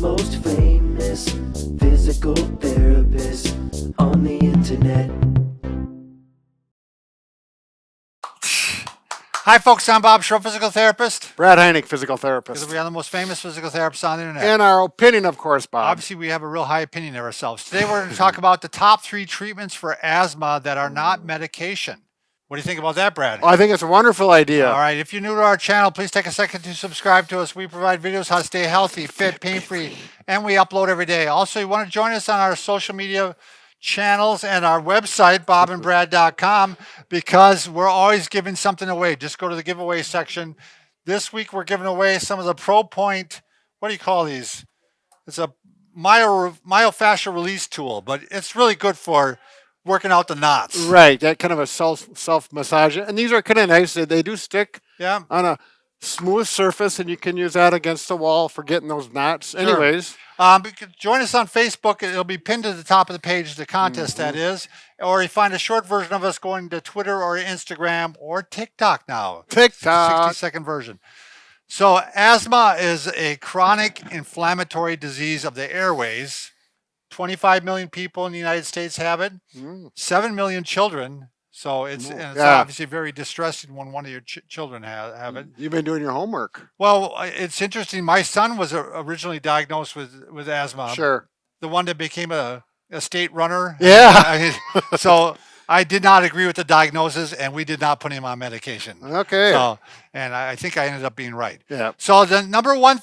most famous physical therapist on the internet. Hi folks, I'm Bob Schroep, physical therapist. Brad Heineck, physical therapist. Because we are the most famous physical therapists on the internet. In our opinion, of course, Bob. Obviously, we have a real high opinion of ourselves. Today we're going to talk about the top 3 treatments for asthma that are not medication. What do you think about that, Brad? Well, I think it's a wonderful idea. All right, if you're new to our channel, please take a second to subscribe to us. We provide videos how to stay healthy, fit, pain-free, and we upload every day. Also, you want to join us on our social media channels and our website, bobandbrad.com, because we're always giving something away. Just go to the giveaway section. This week, we're giving away some of the Pro-Point, what do you call these? It's a myofascial release tool, but it's really good for working out the knots. Right, that kind of a self-massage. And these are kind of nice. They do stick on a smooth surface, and you can use that against the wall for getting those knots. Sure. Anyways. Join us on Facebook. It'll be pinned to the top of the page, the contest that is. Or you find a short version of us going to Twitter or Instagram or TikTok now. TikTok. 60-second version. So asthma is a chronic inflammatory disease of the airways. 25 million people in the United States have it. 7 million children. So it's obviously very distressing when one of your children have it. You've been doing your homework. Well, it's interesting. My son was originally diagnosed with asthma. Sure. The one that became a state runner. Yeah. So I did not agree with the diagnosis, and we did not put him on medication. Okay. So, and I think I ended up being right. Yeah. So the number one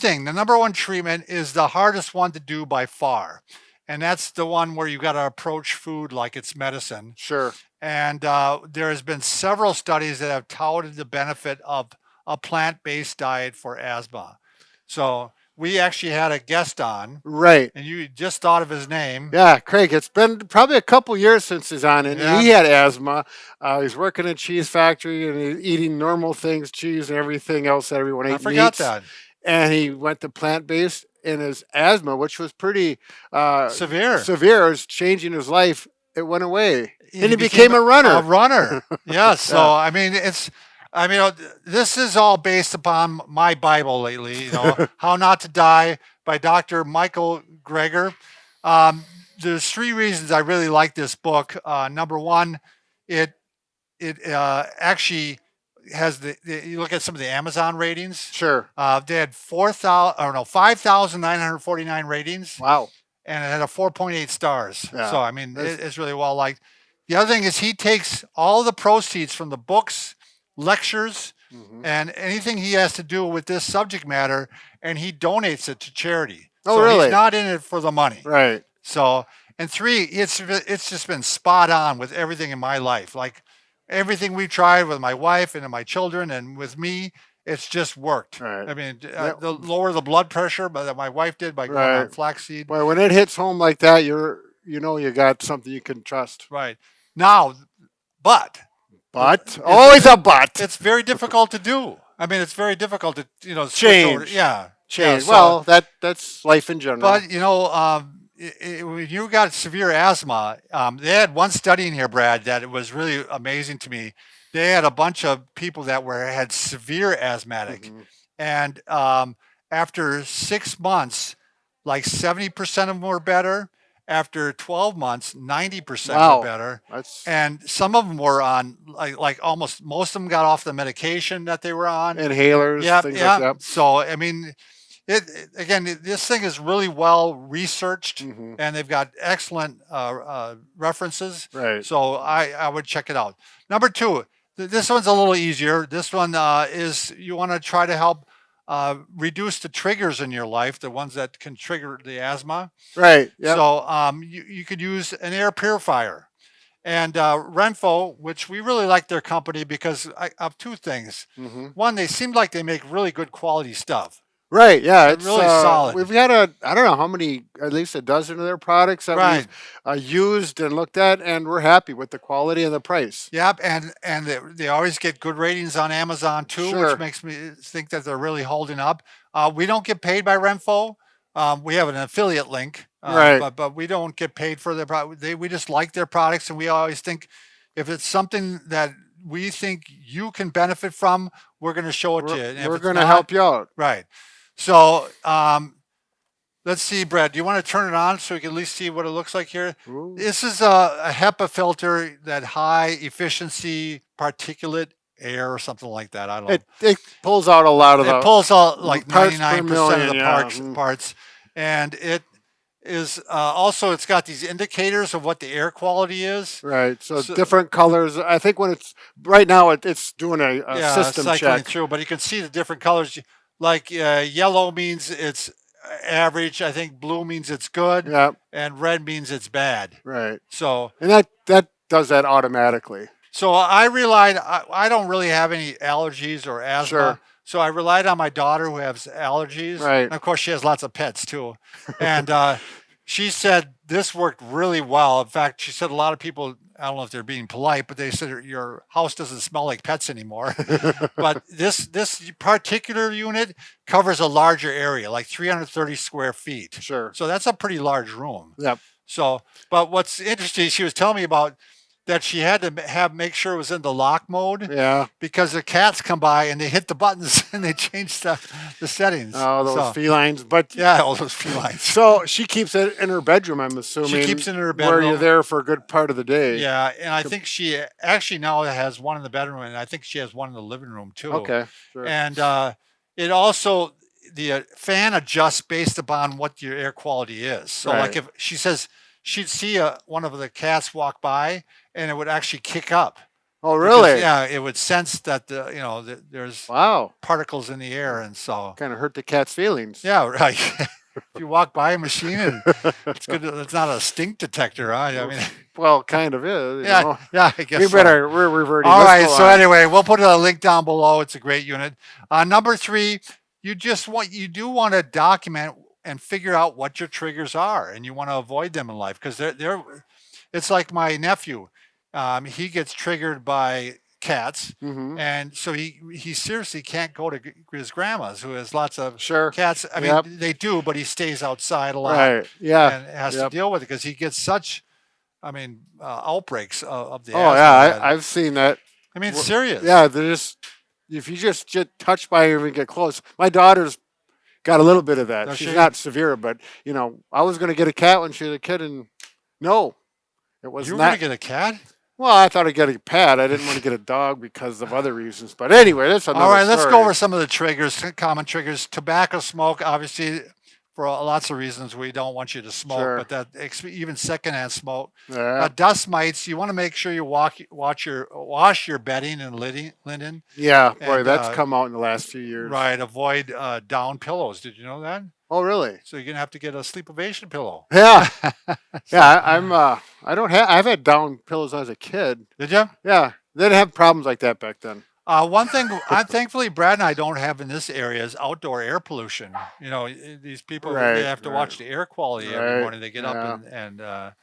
treatment is the hardest one to do by far. And that's the one where you got to approach food like it's medicine. Sure. And there has been several studies that have touted the benefit of a plant-based diet for asthma. So we actually had a guest on. Right. And you just thought of his name. Yeah, Craig. It's been probably a couple years since he's on, and he had asthma. He's working in a cheese factory, and he's eating normal things, cheese and everything else that everyone eats. I forgot that. And he went to plant-based, and his asthma, which was pretty severe, was changing his life. It went away. And he became a runner. A runner. Yes. So, I mean, this is all based upon my Bible lately, How Not to Die by Dr. Michael Greger. There's 3 reasons I really like this book. Number one, it actually has you look at some of the Amazon ratings. Sure. They had 5,949 ratings. Wow. And it had a 4.8 stars. Yeah. So, I mean, it's really well liked. The other thing is he takes all the proceeds from the books, lectures, and anything he has to do with this subject matter, and he donates it to charity. Oh, so really? He's not in it for the money. Right. So, and 3, it's just been spot on with everything in my life. Like everything we tried with my wife and my children and with me, it's just worked. Right. I mean, the lower the blood pressure, but that my wife did by going on flaxseed. Well, when it hits home like that, you got something you can trust. Right. Now, but always a but. It's very difficult to do. I mean, it's very difficult to change. Change. Well, that's life in general. But when you got severe asthma, they had one study in here, Brad, that it was really amazing to me. They had a bunch of people that had severe asthmatic, and after 6 months, like 70% of them were better. After 12 months, 90% were better. And some of them were on, like almost most of them got off the medication that they were on. Inhalers, things like that. So, I mean, this thing is really well researched, and they've got excellent references. Right. So I would check it out. Number 2, this one's a little easier. This one is you want to try to help reduce the triggers in your life, the ones that can trigger the asthma. Right. Yep. So you could use an air purifier. And RENPHO, which we really like their company because of 2 things. One, they seem like they make really good quality stuff. Right, yeah. It's really solid. We've had I don't know how many, at least a dozen of their products that we've used and looked at, and we're happy with the quality and the price. Yep, and they always get good ratings on Amazon too, which makes me think that they're really holding up. We don't get paid by RENPHO. We have an affiliate link, but we don't get paid for their product. We just like their products, and we always think if it's something that we think you can benefit from, we're going to show it to you. We're going to help you out. Right. So Let's see, Brad. Do you want to turn it on so we can at least see what it looks like here? Ooh. This is a HEPA filter, that high efficiency particulate air or something like that. I don't know. It pulls out a lot of It pulls out like parts per 99% of million, the yeah. parts. And it is also, it's got these indicators of what the air quality is. Right. So different colors. I think when it's right now, it's doing a system cycling check. through, but you can see the different colors. Like yellow means it's average. I think blue means it's good. Yeah. And red means it's bad. Right. So, and that does that automatically. So I relied, I don't really have any allergies or asthma. Sure. So I relied on my daughter who has allergies. Right. And of course, she has lots of pets too. And she said this worked really well. In fact, she said a lot of people, I don't know if they're being polite, but they said your house doesn't smell like pets anymore. But this particular unit covers a larger area, like 330 square feet. Sure. So that's a pretty large room. Yep. So, but what's interesting, she was telling me about that she had to make sure it was in the lock mode. Yeah. Because the cats come by and they hit the buttons and they change the settings. Oh, those felines. But yeah, all those felines. So she keeps it in her bedroom, I'm assuming. She keeps it in her bedroom. Where you're there for a good part of the day. Yeah, and I think she actually now has one in the bedroom, and I think she has one in the living room too. Okay, sure. And it also, the fan adjusts based upon what your air quality is. So like if she says she'd see one of the cats walk by, and it would actually kick up. Oh, really? Because, it would sense that there's particles in the air, and so kind of hurt the cat's feelings. Yeah, right. If you walk by a machine, and it's good. It's not a stink detector, huh? I mean, well, kind of is. Yeah, I guess. We're reverting. All right. So anyway, we'll put a link down below. It's a great unit. Number 3, you do want to document and figure out what your triggers are, and you want to avoid them in life because it's like my nephew. He gets triggered by cats, and so he seriously can't go to his grandma's, who has lots of cats. I mean, they do, but he stays outside a lot, and has to deal with it because he gets such, outbreaks of the asthma. Oh yeah, I've seen that. I mean, it's serious. Yeah, if you just get touched by her and get close. My daughter's got a little bit of that. She's not severe, but I was going to get a cat when she was a kid, and no, it was not. You were going to get a cat? Well, I thought I'd get a pet. I didn't want to get a dog because of other reasons. But anyway, that's another story. All right, let's go over some of the triggers, common triggers. Tobacco smoke, obviously, for lots of reasons we don't want you to smoke, but even secondhand smoke. Yeah. Dust mites, you want to make sure you wash your bedding and linen. Yeah, boy, that's come out in the last few years. Right, avoid down pillows. Did you know that? Oh, really? So you're gonna have to get a sleep ovation pillow. Yeah, yeah. I've had down pillows as a kid. Did you? Yeah, they didn't have problems like that back then. One thing, thankfully, Brad and I don't have in this area is outdoor air pollution. These people they have to watch the air quality every morning. They get up and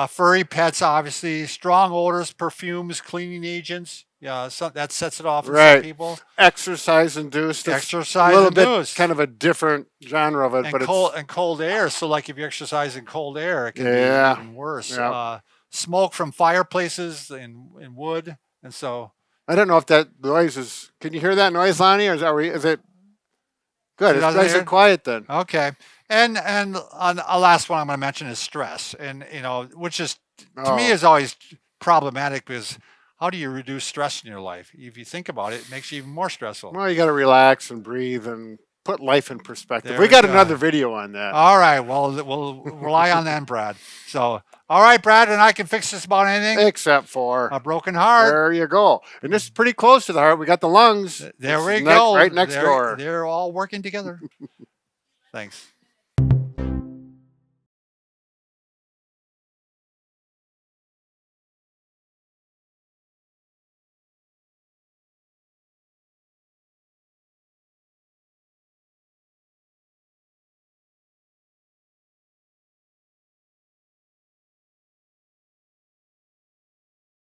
furry pets, obviously, strong odors, perfumes, cleaning agents. Yeah, that sets it off for some people. Exercise induced. Exercise a little induced. bit, kind of a different genre of it, and but cold air. So, like if you exercise in cold air, it can be even worse. Yeah. Smoke from fireplaces and wood, and so. I don't know if that noise is. Can you hear that noise, Lonnie, or is it good? It's nice and quiet then. Okay. And on a last one I'm going to mention is stress, and which is to me is always problematic because. How do you reduce stress in your life? If you think about it, it makes you even more stressful. Well, you got to relax and breathe and put life in perspective. We got another video on that. All right. Well, we'll rely on that, Brad. So, all right, Brad, and I can fix this about anything. Except for a broken heart. There you go. And this is pretty close to the heart. We got the lungs. There we go. Right next door. They're all working together. Thanks.